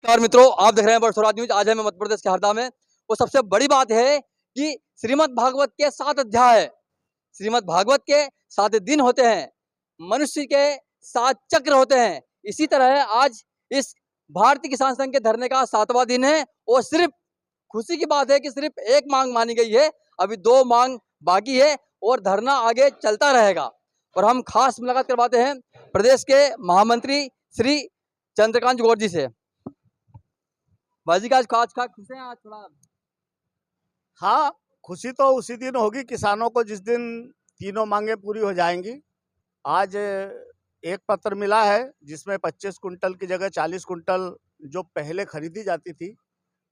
नमस्कार मित्रों, आप देख रहे हैं बरसोराज न्यूज। आज है मैं मध्य प्रदेश के हरदा में। वो सबसे बड़ी बात है कि श्रीमद् भागवत के 7 अध्याय है। श्रीमद् भागवत के 7 दिन होते हैं, मनुष्य के 7 चक्र होते हैं। इसी तरह आज इस भारतीय किसान संघ के धरने का 7वां दिन है और सिर्फ खुशी की बात है कि सिर्फ एक मांग मानी गई है, अभी 2 मांग बाकी है और धरना आगे चलता रहेगा। और हम खास मुलाकात करवाते हैं प्रदेश के महामंत्री श्री चंद्रकांत गौर जी से। बाजी का आज खुश हैं आज थोड़ा? हाँ, खुशी तो उसी दिन होगी किसानों को जिस दिन तीनों मांगे पूरी हो जाएंगी। आज एक पत्र मिला है जिसमें 25 कुंटल की जगह 40 कुंटल जो पहले खरीदी जाती थी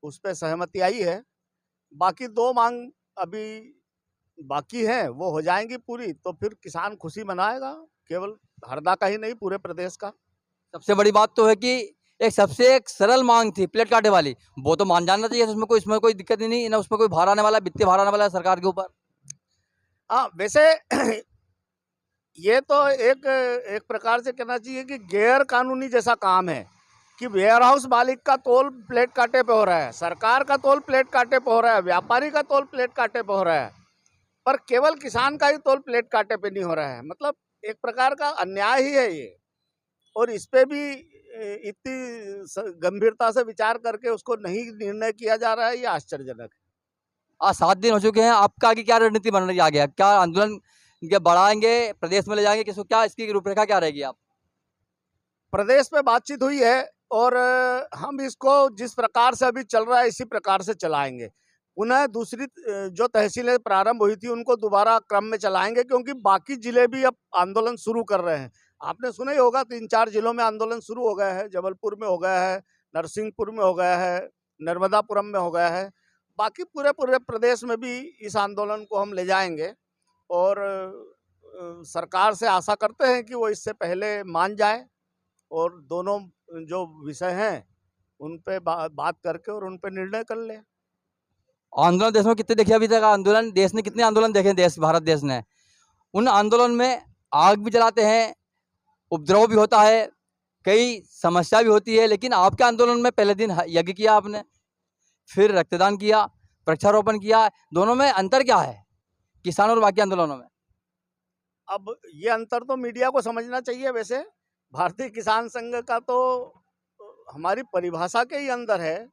उस पर सहमति आई है। बाकी 2 मांग अभी बाकी हैं, वो हो जाएंगी पूरी तो फिर किसान खुशी मनाएगा, केवल हरदा का ही नहीं पूरे प्रदेश का। सबसे बड़ी बात तो है कि एक सरल मांग थी प्लेट काटे वाली, वो तो मान जाना चाहिए। उसमें कोई दिक्कत ही नहीं ना, उसमें कोई भार आने वाला, वित्तीय भार आने वाला है सरकार के ऊपर। हाँ, वैसे ये तो एक प्रकार से कहना चाहिए कि गैर कानूनी जैसा काम है कि वेयर हाउस मालिक का तोल प्लेट काटे पे हो रहा है, सरकार का तोल प्लेट काटे पे हो रहा है, व्यापारी का तोल प्लेट काटे पे हो रहा है, पर केवल किसान का ही तोल प्लेट काटे पे नहीं हो रहा है। मतलब एक प्रकार का अन्याय ही है ये, और इस पे भी इतनी गंभीरता से विचार करके उसको नहीं निर्णय किया जा रहा है, ये आश्चर्यजनक है। आज 7 दिन हो चुके हैं, आपका आगे क्या रणनीति बन रही है? आगे क्या आंदोलन बढ़ाएंगे, प्रदेश में ले जाएंगे, किसको क्या इसकी रूपरेखा क्या रहेगी? आप प्रदेश में बातचीत हुई है और हम इसको जिस प्रकार से अभी चल रहा है इसी प्रकार से चलाएंगे। पुनः दूसरी जो तहसीलें प्रारंभ हुई थी उनको दोबारा क्रम में चलाएंगे, क्योंकि बाकी जिले भी अब आंदोलन शुरू कर रहे हैं। आपने सुना ही होगा 3-4 जिलों में आंदोलन शुरू हो गया है। जबलपुर में हो गया है, नरसिंहपुर में हो गया है, नर्मदापुरम में हो गया है। बाकी पूरे पूरे प्रदेश में भी इस आंदोलन को हम ले जाएंगे और सरकार से आशा करते हैं कि वो इससे पहले मान जाए और दोनों जो विषय हैं उन पे बात करके और उन पे निर्णय कर ले। आंदोलन देश में कितने देखे अभी तक? आंदोलन देश ने कितने आंदोलन देखे? भारत देश ने उन आंदोलन में आग भी जलाते हैं, उपद्रव भी होता है, कई समस्या भी होती है, लेकिन आपके आंदोलन में पहले दिन यज्ञ किया आपने, फिर रक्तदान किया, वृक्षारोपण किया। दोनों में अंतर क्या है किसानों और बाकी आंदोलनों में? अब ये अंतर तो मीडिया को समझना चाहिए। वैसे भारतीय किसान संघ का तो हमारी परिभाषा के ही अंदर है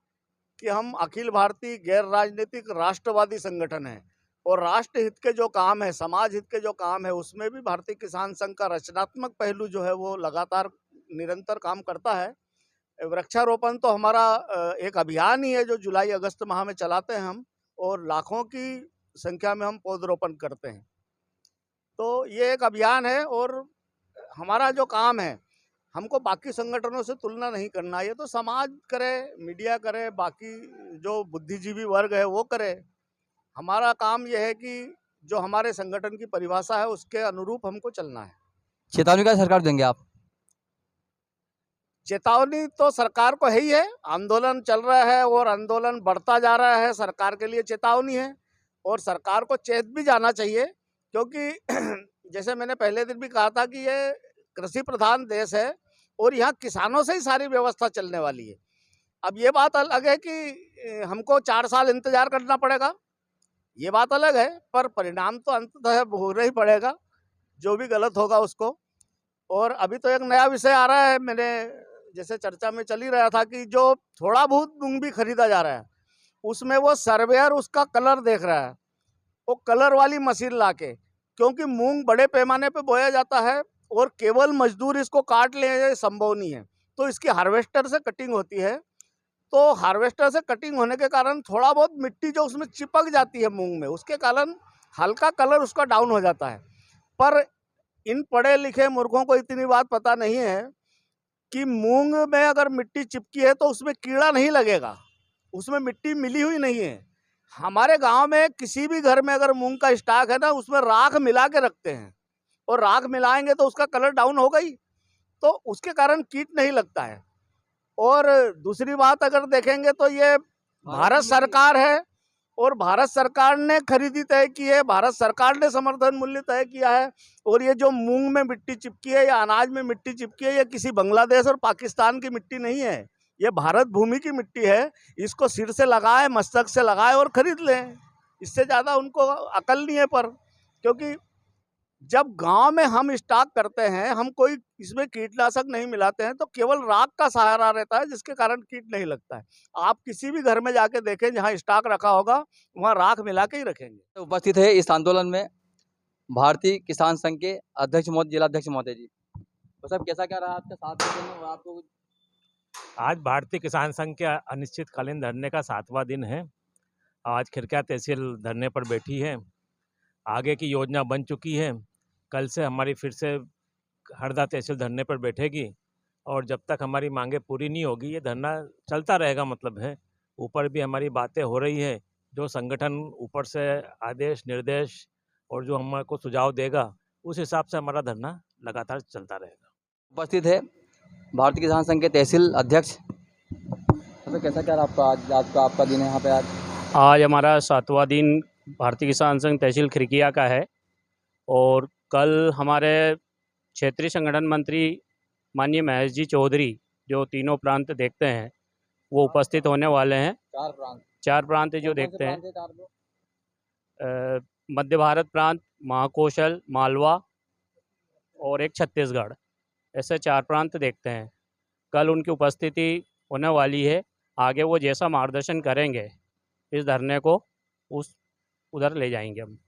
कि हम अखिल भारतीय गैर राजनीतिक राष्ट्रवादी संगठन है, और राष्ट्र हित के जो काम है, समाज हित के जो काम है, उसमें भी भारतीय किसान संघ का रचनात्मक पहलू जो है वो लगातार निरंतर काम करता है। वृक्षारोपण तो हमारा एक अभियान ही है जो जुलाई अगस्त माह में चलाते हैं हम, और लाखों की संख्या में हम पौधरोपण करते हैं। तो ये एक अभियान है और हमारा जो काम है हमको बाकी संगठनों से तुलना नहीं करना। ये तो समाज करे, मीडिया करे, बाकी जो बुद्धिजीवी वर्ग है वो करे। हमारा काम यह है कि जो हमारे संगठन की परिभाषा है उसके अनुरूप हमको चलना है। चेतावनी का सरकार देंगे आप? चेतावनी तो सरकार को है ही है। आंदोलन चल रहा है और आंदोलन बढ़ता जा रहा है, सरकार के लिए चेतावनी है और सरकार को चेत भी जाना चाहिए, क्योंकि जैसे मैंने पहले दिन भी कहा था कि ये कृषि प्रधान देश है और यहाँ किसानों से ही सारी व्यवस्था चलने वाली है। अब ये बात अलग है कि हमको 4 साल इंतजार करना पड़ेगा, ये बात अलग है, पर परिणाम तो अंततः भोगना ही पड़ेगा जो भी गलत होगा उसको। और अभी तो एक नया विषय आ रहा है, मैंने जैसे चर्चा में चल ही रहा था कि जो थोड़ा बहुत मूंग भी खरीदा जा रहा है उसमें वो सर्वेयर उसका कलर देख रहा है, वो कलर वाली मशीन लाके, क्योंकि मूंग बड़े पैमाने पे बोया जाता है और केवल मजदूर इसको काट ले ये संभव नहीं है, तो इसकी हार्वेस्टर से कटिंग होती है। तो हार्वेस्टर से कटिंग होने के कारण थोड़ा बहुत मिट्टी जो उसमें चिपक जाती है मूंग में, उसके कारण हल्का कलर उसका डाउन हो जाता है। पर इन पढ़े लिखे मूर्खों को इतनी बात पता नहीं है कि मूंग में अगर मिट्टी चिपकी है तो उसमें कीड़ा नहीं लगेगा, उसमें मिट्टी मिली हुई नहीं है। हमारे गांव में किसी भी घर में अगर मूंग का स्टॉक है ना, उसमें राख मिला के रखते हैं, और राख मिलाएंगे तो उसका कलर डाउन हो गई, तो उसके कारण कीट नहीं लगता है। और दूसरी बात अगर देखेंगे तो ये भारत सरकार है और भारत सरकार ने खरीदी तय की है, भारत सरकार ने समर्थन मूल्य तय किया है। और ये जो मूंग में मिट्टी चिपकी है या अनाज में मिट्टी चिपकी है, ये किसी बांग्लादेश और पाकिस्तान की मिट्टी नहीं है, ये भारत भूमि की मिट्टी है, इसको सिर से लगाए, मस्तक से लगाए और खरीद लें। इससे ज़्यादा उनको अकल नहीं है। पर क्योंकि जब गांव में हम स्टॉक करते हैं, हम कोई इसमें कीटनाशक नहीं मिलाते हैं, तो केवल राख का सहारा रहता है, जिसके कारण कीट नहीं लगता है। आप किसी भी घर में जाके देखें जहां स्टॉक रखा होगा, वहां राख मिला के ही रखेंगे। उपस्थित है इस आंदोलन में भारतीय किसान संघ के अध्यक्ष महोदय, जिलाध्यक्ष महोदय जी। तो साहब कैसा क्या रहा आपका साथ में और आपको? आज भारतीय किसान संघ के अनिश्चितकालीन धरने का 7वां दिन है। आज खिरकिया तहसील धरने पर बैठी है। आगे की योजना बन चुकी है। कल से हमारी फिर से हरदा तहसील धरने पर बैठेगी और जब तक हमारी मांगे पूरी नहीं होगी ये धरना चलता रहेगा। मतलब है ऊपर भी हमारी बातें हो रही है, जो संगठन ऊपर से आदेश निर्देश और जो हमको सुझाव देगा उस हिसाब से हमारा धरना लगातार चलता रहेगा। उपस्थित है भारतीय किसान संघ के तहसील अध्यक्ष। तो कैसा क्या रहा आपका दिन है यहाँ पे? आज हमारा 7वां दिन भारतीय किसान संघ तहसील खिरकिया का है और कल हमारे क्षेत्रीय संगठन मंत्री माननीय महेश जी चौधरी, जो तीनों प्रांत देखते हैं, वो उपस्थित होने वाले हैं। 4 प्रांत जो देखते हैं, मध्य भारत प्रांत, महाकौशल, मालवा और एक छत्तीसगढ़, ऐसे 4 प्रांत देखते हैं। कल उनकी उपस्थिति होने वाली है। आगे वो जैसा मार्गदर्शन करेंगे इस धरने को उधर ले जाएंगे हम।